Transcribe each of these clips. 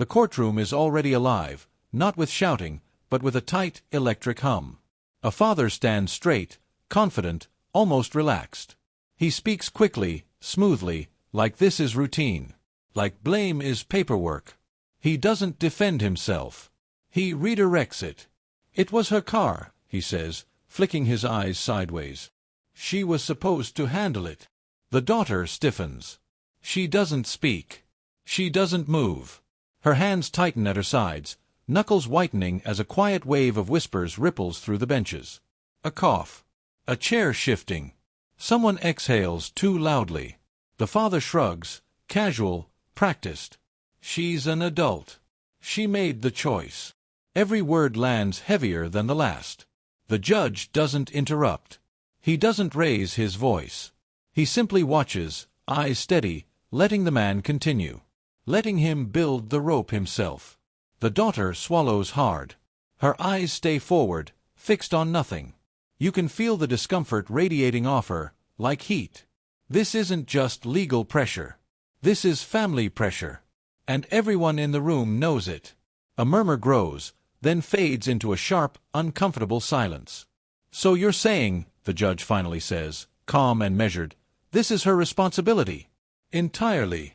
The courtroom is already alive, not with shouting, but with a tight, electric hum. A father stands straight, confident, almost relaxed. He speaks quickly, smoothly, like this is routine. Like blame is paperwork. He doesn't defend himself. He redirects it. "It was her car," he says, flicking his eyes sideways. "She was supposed to handle it." The daughter stiffens. She doesn't speak. She doesn't move. Her hands tighten at her sides, knuckles whitening as a quiet wave of whispers ripples through the benches. A cough. A chair shifting. Someone exhales too loudly. The father shrugs, casual, practiced. She's an adult. She made the choice. Every word lands heavier than the last. The judge doesn't interrupt. He doesn't raise his voice. He simply watches, eyes steady, letting the man continue. Letting him build the rope himself. The daughter swallows hard. Her eyes stay forward, fixed on nothing. You can feel the discomfort radiating off her, like heat. This isn't just legal pressure. This is family pressure. And everyone in the room knows it. A murmur grows, then fades into a sharp, uncomfortable silence. "So you're saying," the judge finally says, calm and measured, "this is her responsibility?" "Entirely."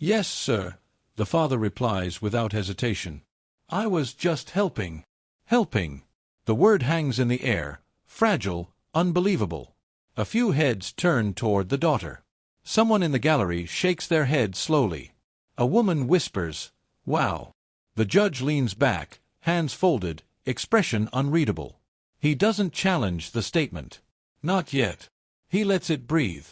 "Yes, sir," the father replies without hesitation. "I was just helping." Helping. The word hangs in the air, fragile, unbelievable. A few heads turn toward the daughter. Someone in the gallery shakes their head slowly. A woman whispers, "Wow." The judge leans back, hands folded, expression unreadable. He doesn't challenge the statement. Not yet. He lets it breathe.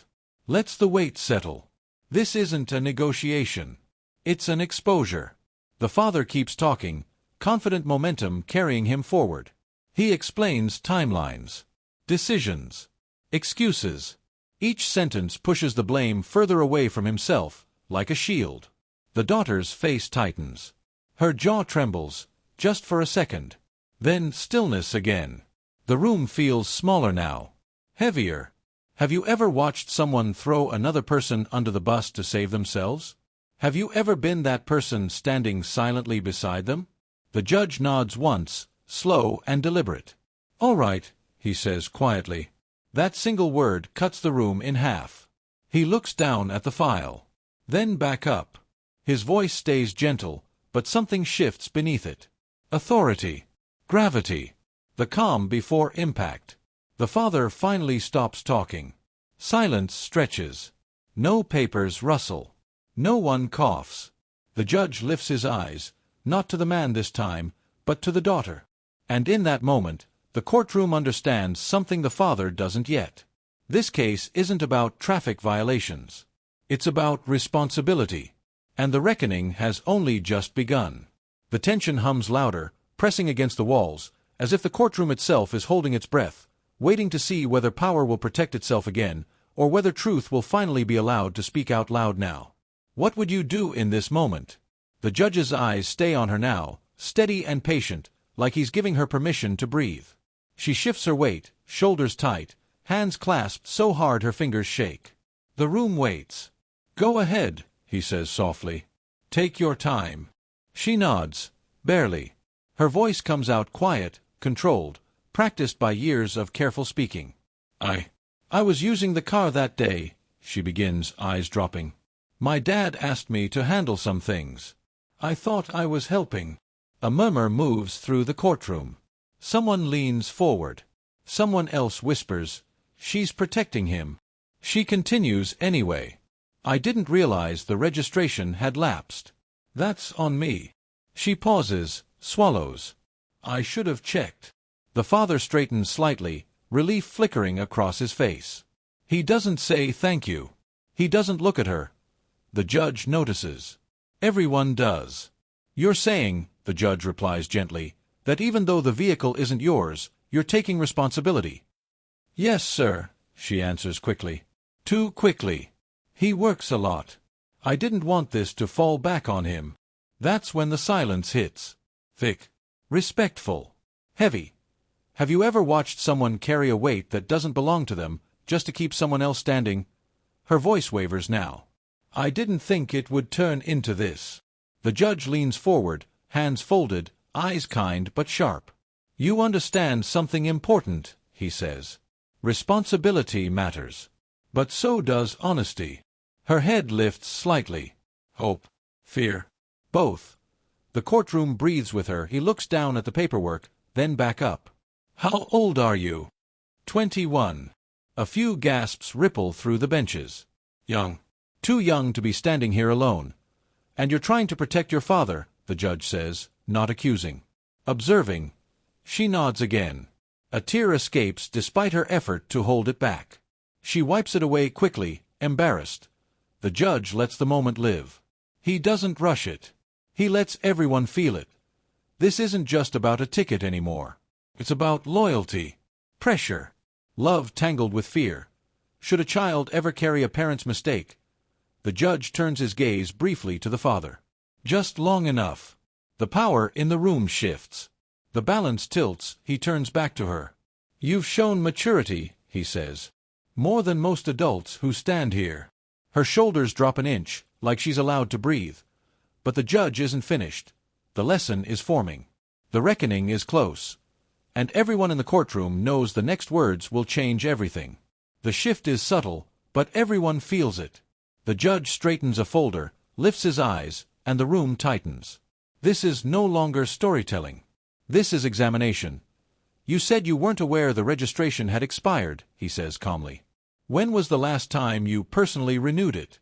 Lets the weight settle. This isn't a negotiation. It's an exposure. The father keeps talking, confident momentum carrying him forward. He explains timelines, decisions, excuses. Each sentence pushes the blame further away from himself, like a shield. The daughter's face tightens. Her jaw trembles, just for a second. Then stillness again. The room feels smaller now. Heavier. Have you ever watched someone throw another person under the bus to save themselves? Have you ever been that person standing silently beside them? The judge nods once, slow and deliberate. "All right," he says quietly. That single word cuts the room in half. He looks down at the file. Then back up. His voice stays gentle, but something shifts beneath it. Authority. Gravity. The calm before impact. The father finally stops talking. Silence stretches. No papers rustle. No one coughs. The judge lifts his eyes, not to the man this time, but to the daughter. And in that moment, the courtroom understands something the father doesn't yet. This case isn't about traffic violations. It's about responsibility. And the reckoning has only just begun. The tension hums louder, pressing against the walls, as if the courtroom itself is holding its breath, waiting to see whether power will protect itself again, or whether truth will finally be allowed to speak out loud now. What would you do in this moment? The judge's eyes stay on her now, steady and patient, like he's giving her permission to breathe. She shifts her weight, shoulders tight, hands clasped so hard her fingers shake. The room waits. "Go ahead," he says softly. "Take your time." She nods, barely. Her voice comes out quiet, controlled, practiced by years of careful speaking. I was using the car that day," she begins, eyes dropping. "My dad asked me to handle some things. I thought I was helping." A murmur moves through the courtroom. Someone leans forward. Someone else whispers, "She's protecting him." She continues anyway. "I didn't realize the registration had lapsed. That's on me." She pauses, swallows. "I should have checked." The father straightens slightly, relief flickering across his face. He doesn't say thank you. He doesn't look at her. The judge notices. Everyone does. "You're saying," the judge replies gently, "that even though the vehicle isn't yours, you're taking responsibility." "Yes, sir," she answers quickly. Too quickly. "He works a lot. I didn't want this to fall back on him." That's when the silence hits. Thick. Respectful. Heavy. Have you ever watched someone carry a weight that doesn't belong to them, just to keep someone else standing? Her voice wavers now. "I didn't think it would turn into this." The judge leans forward, hands folded, eyes kind but sharp. "You understand something important," he says. "Responsibility matters. But so does honesty." Her head lifts slightly. Hope. Fear. Both. The courtroom breathes with her. He looks down at the paperwork, then back up. "How old are you?" 21. A few gasps ripple through the benches. "Young." "Too young to be standing here alone. And you're trying to protect your father," the judge says, not accusing. Observing. She nods again. A tear escapes despite her effort to hold it back. She wipes it away quickly, embarrassed. The judge lets the moment live. He doesn't rush it. He lets everyone feel it. This isn't just about a ticket anymore. It's about loyalty, pressure, love tangled with fear. Should a child ever carry a parent's mistake? The judge turns his gaze briefly to the father. Just long enough. The power in the room shifts. The balance tilts. He turns back to her. "You've shown maturity," he says. "More than most adults who stand here." Her shoulders drop an inch, like she's allowed to breathe. But the judge isn't finished. The lesson is forming. The reckoning is close. And everyone in the courtroom knows the next words will change everything. The shift is subtle, but everyone feels it. The judge straightens a folder, lifts his eyes, and the room tightens. This is no longer storytelling. This is examination. "You said you weren't aware the registration had expired," he says calmly. "When was the last time you personally renewed it?"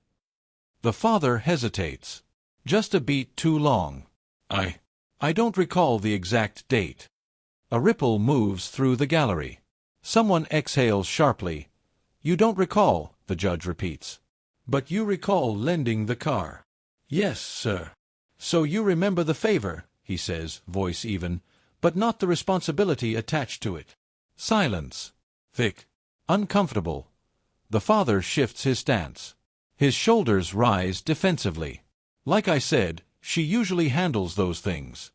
The father hesitates. "Just a beat too long. I don't recall the exact date." A ripple moves through the gallery. Someone exhales sharply. "You don't recall," the judge repeats. "But you recall lending the car." "Yes, sir." "So you remember the favor," he says, voice even, "but not the responsibility attached to it." Silence. Thick. Uncomfortable. The father shifts his stance. His shoulders rise defensively. "Like I said, she usually handles those things."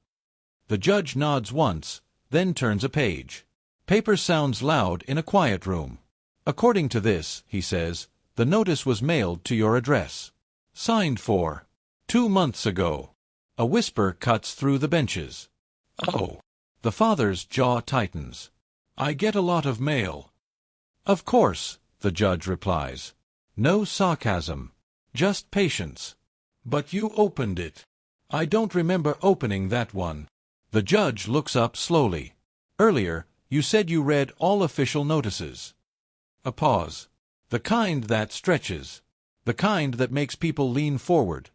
The judge nods once, then turns a page. Paper sounds loud in a quiet room. "According to this," he says, "the notice was mailed to your address. Signed for 2 months ago." A whisper cuts through the benches. "Oh." The father's jaw tightens. "I get a lot of mail." "Of course," the judge replies. No sarcasm. Just patience. "But you opened it." "I don't remember opening that one." The judge looks up slowly. "Earlier, you said you read all official notices." A pause. "The kind that stretches. The kind that makes people lean forward."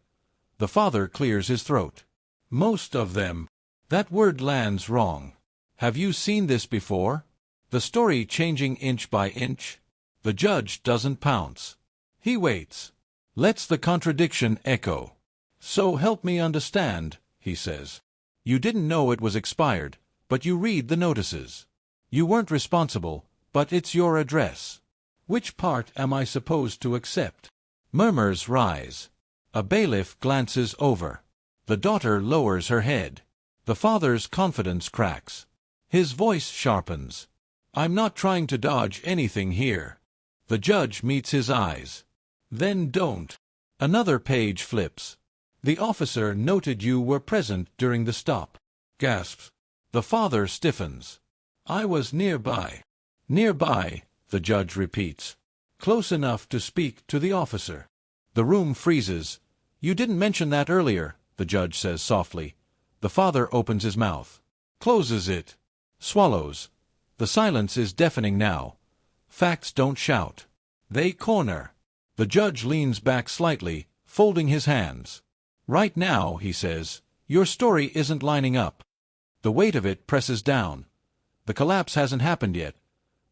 The father clears his throat. "Most of them." That word lands wrong. "Have you seen this before? The story changing inch by inch?" The judge doesn't pounce. He waits. Lets the contradiction echo. "So help me understand," he says. "You didn't know it was expired, but you read the notices. You weren't responsible, but it's your address. Which part am I supposed to accept?" Murmurs rise. A bailiff glances over. The daughter lowers her head. The father's confidence cracks. His voice sharpens. "I'm not trying to dodge anything here." The judge meets his eyes. "Then don't." Another page flips. "The officer noted you were present during the stop." Gasps. The father stiffens. "I was nearby." "Nearby," the judge repeats. "Close enough to speak to the officer." The room freezes. "You didn't mention that earlier," the judge says softly. The father opens his mouth. Closes it. Swallows. The silence is deafening now. Facts don't shout. They corner. The judge leans back slightly, folding his hands. "Right now," he says, "your story isn't lining up." The weight of it presses down. The collapse hasn't happened yet,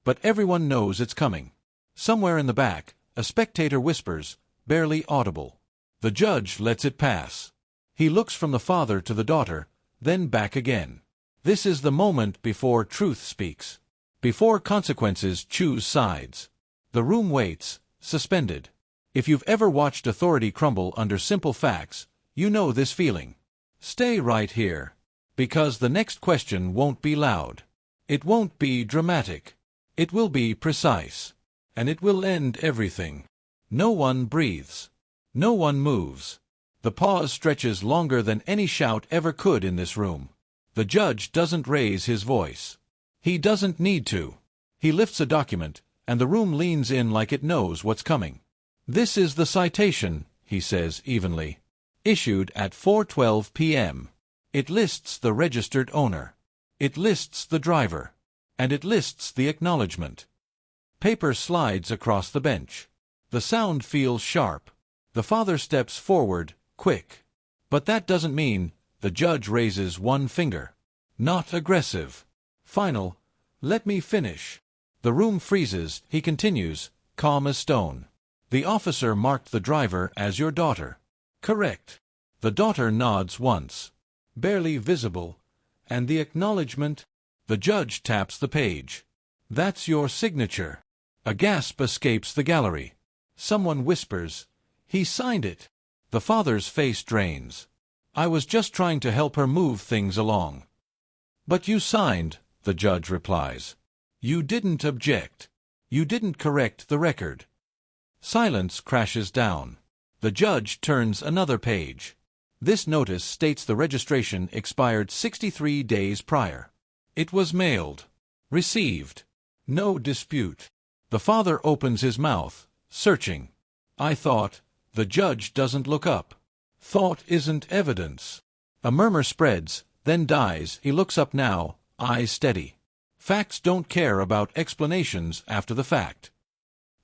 but everyone knows it's coming. Somewhere in the back, a spectator whispers, barely audible. The judge lets it pass. He looks from the father to the daughter, then back again. This is the moment before truth speaks. Before consequences choose sides. The room waits, suspended. If you've ever watched authority crumble under simple facts, you know this feeling. Stay right here. Because the next question won't be loud. It won't be dramatic. It will be precise. And it will end everything. No one breathes. No one moves. The pause stretches longer than any shout ever could in this room. The judge doesn't raise his voice. He doesn't need to. He lifts a document, and the room leans in like it knows what's coming. "This is the citation," he says evenly. "Issued at 4:12 p.m. It lists the registered owner. It lists the driver. And it lists the acknowledgement." Paper slides across the bench. The sound feels sharp. The father steps forward, quick. "But that doesn't mean—" The judge raises one finger. "Not aggressive. Final. Let me finish." The room freezes. He continues, calm as stone. "The officer marked the driver as your daughter." "Correct." The daughter nods once. "Barely visible. And the acknowledgement?" The judge taps the page. "That's your signature." A gasp escapes the gallery. Someone whispers, "He signed it." The father's face drains. "I was just trying to help her move things along." "But you signed," the judge replies. "You didn't object. You didn't correct the record." Silence crashes down. The judge turns another page. This notice states the registration expired 63 days prior. It was mailed. Received. No dispute. The father opens his mouth, searching. "I thought—" The judge doesn't look up. "Thought isn't evidence." A murmur spreads, then dies. He looks up now, eyes steady. Facts don't care about explanations after the fact.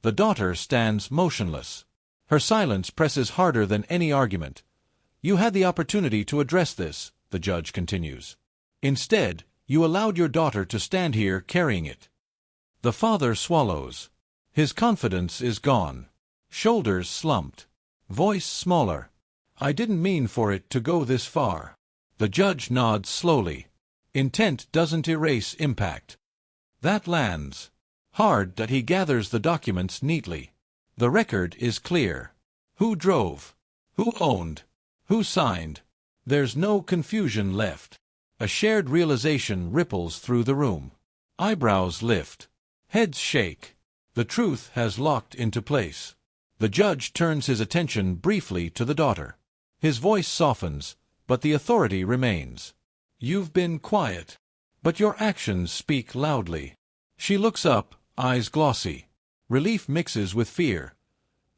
The daughter stands motionless. Her silence presses harder than any argument. "You had the opportunity to address this," the judge continues. "Instead, you allowed your daughter to stand here carrying it." The father swallows. His confidence is gone. Shoulders slumped. Voice smaller. "I didn't mean for it to go this far." The judge nods slowly. Intent doesn't erase impact. That lands. Hard that he gathers the documents neatly. The record is clear. Who drove? Who owned? Who signed? There's no confusion left. A shared realization ripples through the room. Eyebrows lift. Heads shake. The truth has locked into place. The judge turns his attention briefly to the daughter. His voice softens, but the authority remains. "You've been quiet, but your actions speak loudly." She looks up, eyes glossy. Relief mixes with fear.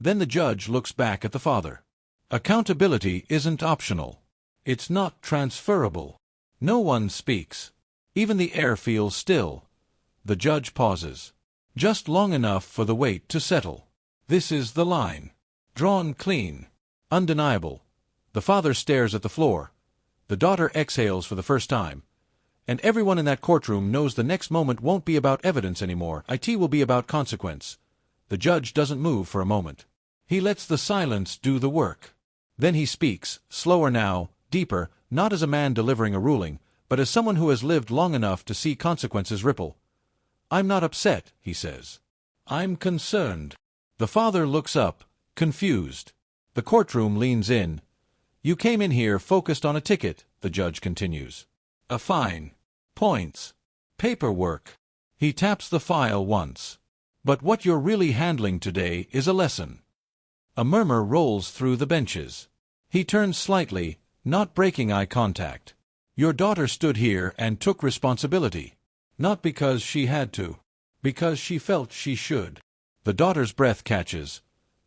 Then the judge looks back at the father. Accountability isn't optional. It's not transferable. No one speaks. Even the air feels still. The judge pauses. Just long enough for the weight to settle. This is the line. Drawn clean. Undeniable. The father stares at the floor. The daughter exhales for the first time. And everyone in that courtroom knows the next moment won't be about evidence anymore. It will be about consequence. The judge doesn't move for a moment. He lets the silence do the work. Then he speaks, slower now, deeper, not as a man delivering a ruling, but as someone who has lived long enough to see consequences ripple. "I'm not upset," he says. "I'm concerned." The father looks up, confused. The courtroom leans in. "You came in here focused on a ticket," the judge continues. "A fine. Points. Paperwork." He taps the file once. "But what you're really handling today is a lesson." A murmur rolls through the benches. He turns slightly, not breaking eye contact. "Your daughter stood here and took responsibility. Not because she had to. Because she felt she should." The daughter's breath catches.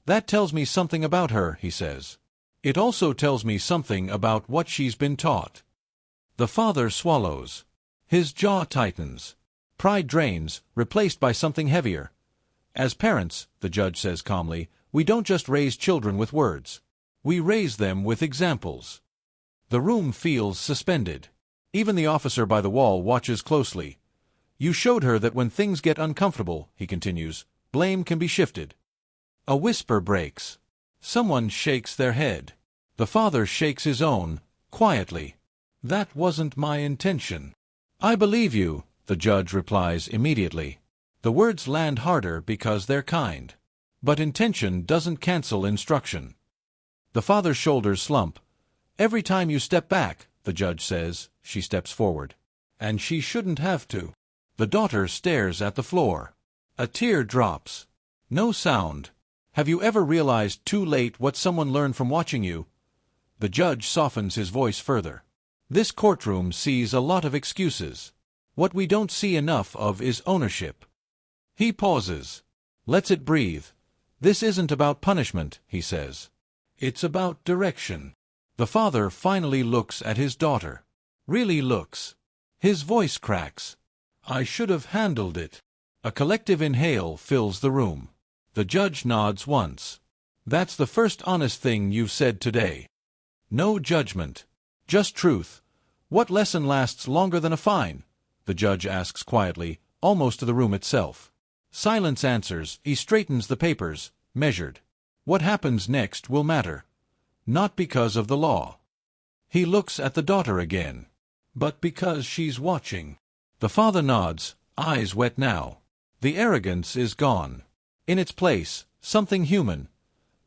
"That tells me something about her," he says. "It also tells me something about what she's been taught." The father swallows. His jaw tightens. Pride drains, replaced by something heavier. "As parents," the judge says calmly, "we don't just raise children with words. We raise them with examples." The room feels suspended. Even the officer by the wall watches closely. "You showed her that when things get uncomfortable," he continues, "blame can be shifted." A whisper breaks. Someone shakes their head. The father shakes his own, quietly. "That wasn't my intention." "I believe you," the judge replies immediately. The words land harder because they're kind. But intention doesn't cancel instruction. The father's shoulders slump. "Every time you step back," the judge says. She steps forward. "And she shouldn't have to." The daughter stares at the floor. A tear drops. No sound. Have you ever realized too late what someone learned from watching you? The judge softens his voice further. This courtroom sees a lot of excuses. What we don't see enough of is ownership. He pauses. Lets it breathe. This isn't about punishment, he says. It's about direction. The father finally looks at his daughter. Really looks. His voice cracks. I should have handled it. A collective inhale fills the room. The judge nods once. That's the first honest thing you've said today. No judgment. Just truth. What lesson lasts longer than a fine? The judge asks quietly, almost to the room itself. Silence answers. He straightens the papers, measured. What happens next will matter. Not because of the law. He looks at the daughter again. But because she's watching. The father nods, eyes wet now. The arrogance is gone. In its place, something human.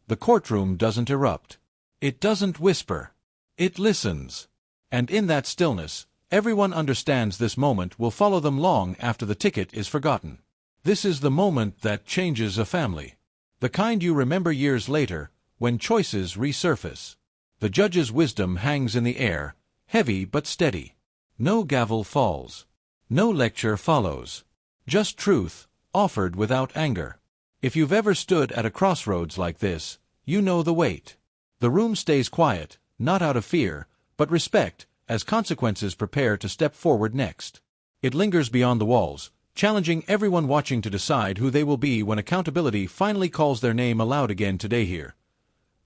The courtroom doesn't erupt. It doesn't whisper. It listens. And in that stillness, everyone understands this moment will follow them long after the ticket is forgotten. This is the moment that changes a family. The kind you remember years later, when choices resurface. The judge's wisdom hangs in the air, heavy but steady. No gavel falls. No lecture follows. Just truth, offered without anger. If you've ever stood at a crossroads like this, you know the weight. The room stays quiet, not out of fear, but respect, as consequences prepare to step forward next. It lingers beyond the walls, challenging everyone watching to decide who they will be when accountability finally calls their name aloud again today here.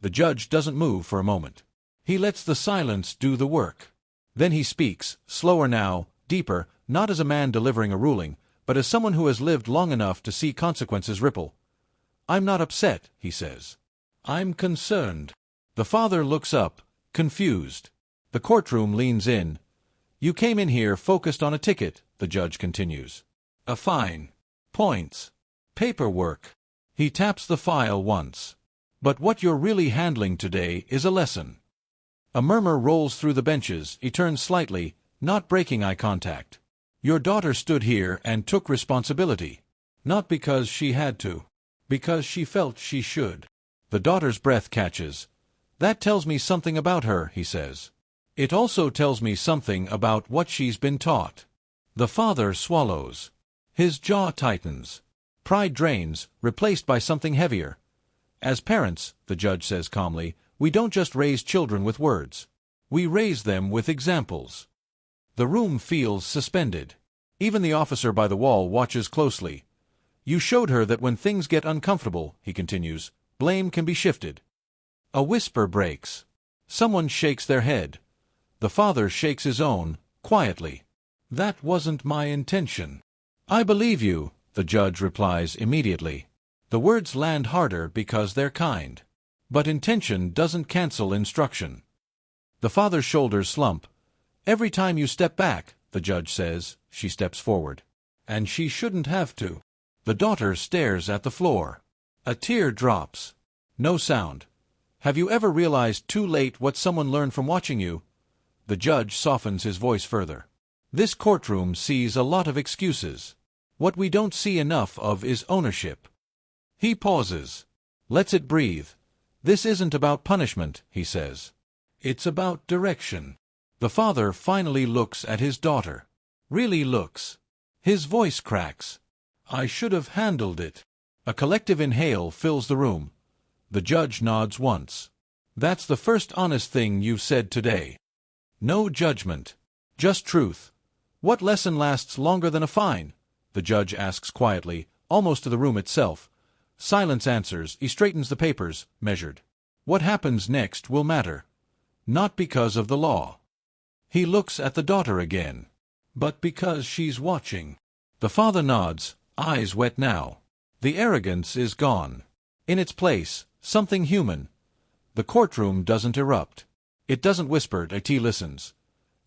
The judge doesn't move for a moment. He lets the silence do the work. Then he speaks, slower now, deeper, not as a man delivering a ruling, but as someone who has lived long enough to see consequences ripple. I'm not upset, he says. I'm concerned. The father looks up, confused. The courtroom leans in. You came in here focused on a ticket, the judge continues. A fine. Points. Paperwork. He taps the file once. But what you're really handling today is a lesson. A murmur rolls through the benches. He turns slightly, not breaking eye contact. Your daughter stood here and took responsibility. Not because she had to. Because she felt she should. The daughter's breath catches. That tells me something about her, he says. It also tells me something about what she's been taught. The father swallows. His jaw tightens. Pride drains, replaced by something heavier. As parents, the judge says calmly, we don't just raise children with words. We raise them with examples. The room feels suspended. Even the officer by the wall watches closely. You showed her that when things get uncomfortable, he continues, blame can be shifted. A whisper breaks. Someone shakes their head. The father shakes his own, quietly. That wasn't my intention. I believe you, the judge replies immediately. The words land harder because they're kind. But intention doesn't cancel instruction. The father's shoulders slump. Every time you step back, the judge says, she steps forward. And she shouldn't have to. The daughter stares at the floor. A tear drops. No sound. Have you ever realized too late what someone learned from watching you? The judge softens his voice further. This courtroom sees a lot of excuses. What we don't see enough of is ownership. He pauses. Lets it breathe. This isn't about punishment, he says. It's about direction. The father finally looks at his daughter. Really looks. His voice cracks. I should have handled it. A collective inhale fills the room. The judge nods once. That's the first honest thing you've said today. No judgment. Just truth. What lesson lasts longer than a fine? The judge asks quietly, almost to the room itself. Silence answers. He straightens the papers, measured. What happens next will matter. Not because of the law. He looks at the daughter again. But because she's watching. The father nods, eyes wet now. The arrogance is gone. In its place, something human. The courtroom doesn't erupt. It doesn't whisper. It listens.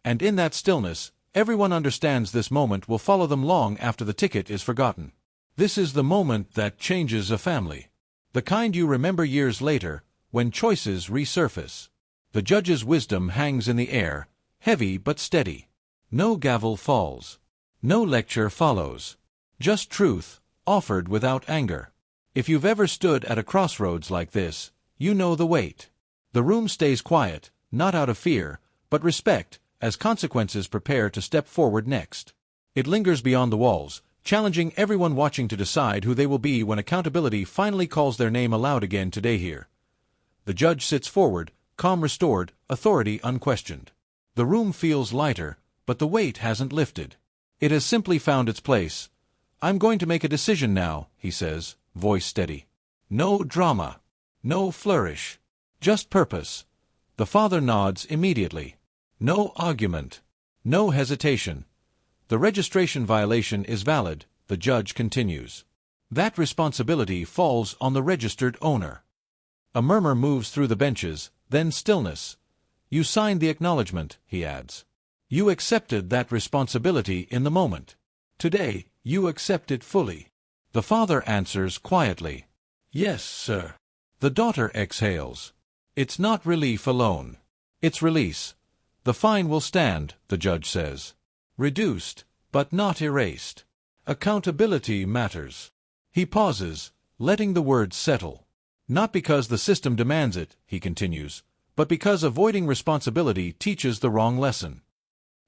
And in that stillness, everyone understands this moment will follow them long after the ticket is forgotten. This is the moment that changes a family. The kind you remember years later, when choices resurface. The judge's wisdom hangs in the air, heavy but steady. No gavel falls. No lecture follows. Just truth, offered without anger. If you've ever stood at a crossroads like this, you know the weight. The room stays quiet, not out of fear, but respect, as consequences prepare to step forward next. It lingers beyond the walls, challenging everyone watching to decide who they will be when accountability finally calls their name aloud again today here. The judge sits forward, calm restored, authority unquestioned. The room feels lighter, but the weight hasn't lifted. It has simply found its place. "I'm going to make a decision now," he says, voice steady. No drama. No flourish. Just purpose. The father nods immediately. No argument. No hesitation. The registration violation is valid, the judge continues. That responsibility falls on the registered owner. A murmur moves through the benches, then stillness. "You signed the acknowledgement," he adds. "You accepted that responsibility in the moment. Today, you accept it fully." The father answers quietly. "Yes, sir." The daughter exhales. It's not relief alone. It's release. The fine will stand, the judge says. Reduced, but not erased. Accountability matters. He pauses, letting the words settle. Not because the system demands it, he continues, but because avoiding responsibility teaches the wrong lesson.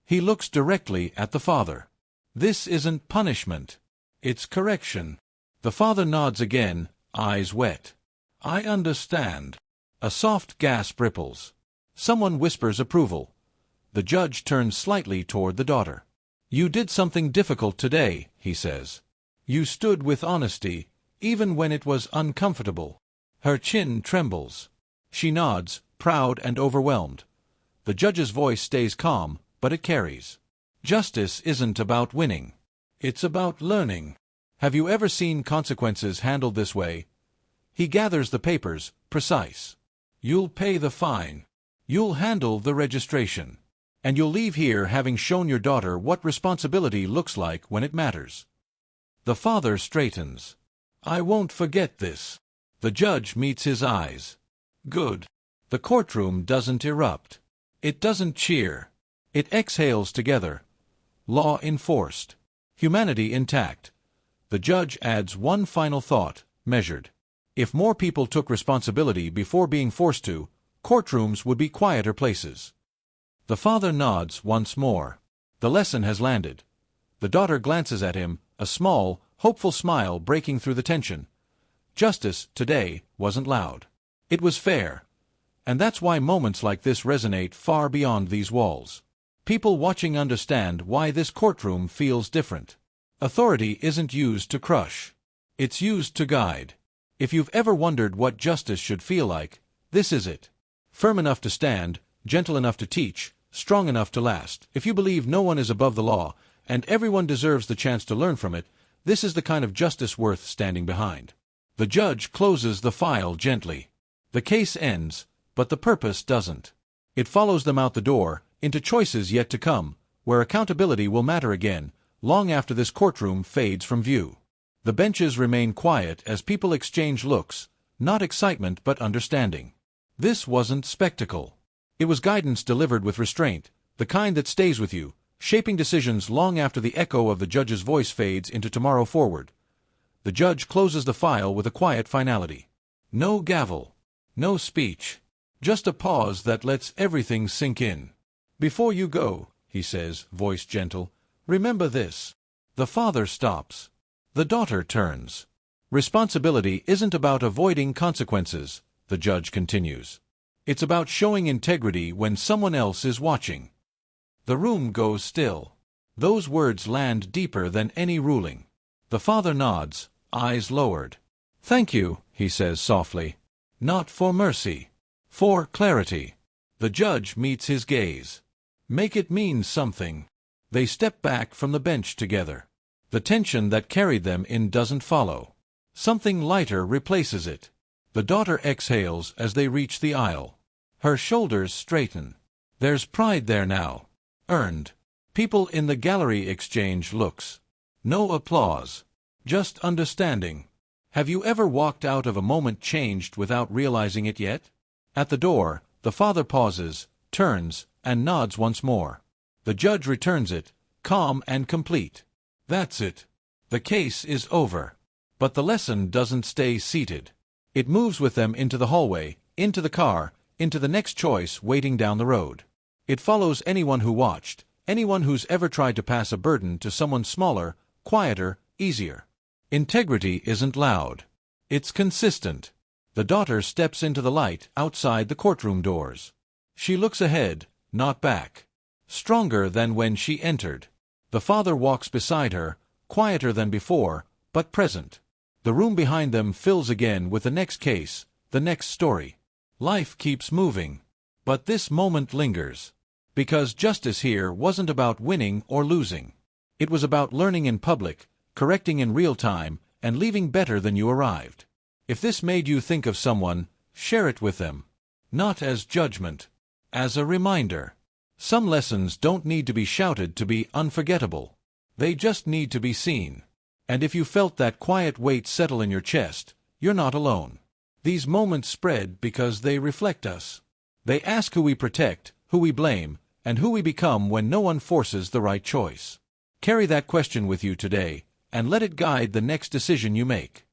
He looks directly at the father. This isn't punishment. It's correction. The father nods again, eyes wet. "I understand." A soft gasp ripples. Someone whispers approval. The judge turns slightly toward the daughter. "You did something difficult today," he says. "You stood with honesty, even when it was uncomfortable." Her chin trembles. She nods, proud and overwhelmed. The judge's voice stays calm, but it carries. Justice isn't about winning. It's about learning. Have you ever seen consequences handled this way? He gathers the papers, precise. You'll pay the fine. You'll handle the registration. And you'll leave here having shown your daughter what responsibility looks like when it matters. The father straightens. "I won't forget this." The judge meets his eyes. Good. The courtroom doesn't erupt. It doesn't cheer. It exhales together. Law enforced. Humanity intact. The judge adds one final thought, measured. If more people took responsibility before being forced to, courtrooms would be quieter places. The father nods once more. The lesson has landed. The daughter glances at him, a small, hopeful smile breaking through the tension. Justice, today, wasn't loud. It was fair. And that's why moments like this resonate far beyond these walls. People watching understand why this courtroom feels different. Authority isn't used to crush. It's used to guide. If you've ever wondered what justice should feel like, this is it. Firm enough to stand, gentle enough to teach, strong enough to last. If you believe no one is above the law, and everyone deserves the chance to learn from it, this is the kind of justice worth standing behind. The judge closes the file gently. The case ends, but the purpose doesn't. It follows them out the door, into choices yet to come, where accountability will matter again, long after this courtroom fades from view. The benches remain quiet as people exchange looks, not excitement but understanding. This wasn't spectacle. It was guidance delivered with restraint, the kind that stays with you, shaping decisions long after the echo of the judge's voice fades into tomorrow forward. The judge closes the file with a quiet finality. No gavel. No speech. Just a pause that lets everything sink in. "Before you go," he says, voice gentle, "remember this." The father stops. The daughter turns. Responsibility isn't about avoiding consequences, the judge continues. It's about showing integrity when someone else is watching. The room goes still. Those words land deeper than any ruling. The father nods, eyes lowered. "Thank you," he says softly. "Not for mercy. For clarity." The judge meets his gaze. "Make it mean something." They step back from the bench together. The tension that carried them in doesn't follow. Something lighter replaces it. The daughter exhales as they reach the aisle. Her shoulders straighten. There's pride there now. Earned. People in the gallery exchange looks. No applause. Just understanding. Have you ever walked out of a moment changed without realizing it yet? At the door, the father pauses, turns, and nods once more. The judge returns it, calm and complete. That's it. The case is over. But the lesson doesn't stay seated. It moves with them into the hallway, into the car, into the next choice waiting down the road. It follows anyone who watched, anyone who's ever tried to pass a burden to someone smaller, quieter, easier. Integrity isn't loud. It's consistent. The daughter steps into the light outside the courtroom doors. She looks ahead, not back. Stronger than when she entered. The father walks beside her, quieter than before, but present. The room behind them fills again with the next case, the next story. Life keeps moving. But this moment lingers. Because justice here wasn't about winning or losing. It was about learning in public, correcting in real time, and leaving better than you arrived. If this made you think of someone, share it with them. Not as judgment. As a reminder. Some lessons don't need to be shouted to be unforgettable. They just need to be seen. And if you felt that quiet weight settle in your chest, you're not alone. These moments spread because they reflect us. They ask who we protect, who we blame, and who we become when no one forces the right choice. Carry that question with you today, and let it guide the next decision you make.